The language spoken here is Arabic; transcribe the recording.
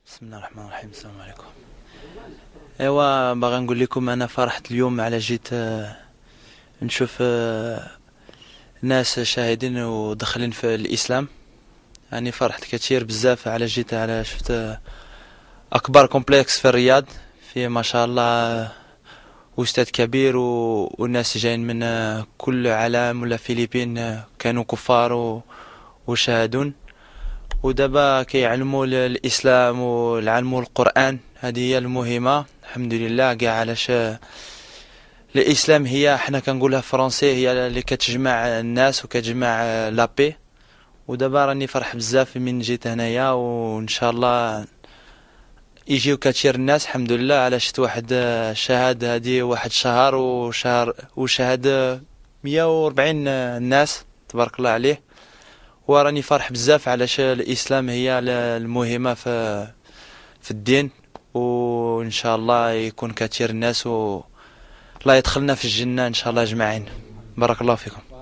بسم الله الرحمن الرحيم. السلام عليكم. ايوا باغي نقول لكم انا فرحت اليوم على جيت نشوف ناس شاهدين وداخلين في الاسلام. يعني فرحت كثير بزاف على جيت على شفت اكبر كومبلكس في الرياض، فيه ما شاء الله استاذ كبير والناس جايين من كل عالم ولا فيلبين، كانوا كفار وشاهدون. ودابا كيعلموا الاسلام ويعلموا القران، هذه هي المهمه. الحمد لله كاع علاش الاسلام هي حنا كنقولها فرونسي، هي اللي كتجمع الناس وكتجمع لابي. ودابا راني فرح بزاف من جيت هنايا، وان شاء الله يجيو كثير الناس. الحمد لله على شفت واحد شهاد هذه واحد شهر وشهد 140 الناس، تبارك الله عليه. وراني فرح بزاف علاش الاسلام هي المهمه في الدين. وان شاء الله يكون كثير الناس والله يدخلنا في الجنه ان شاء الله اجمعين. بارك الله فيكم.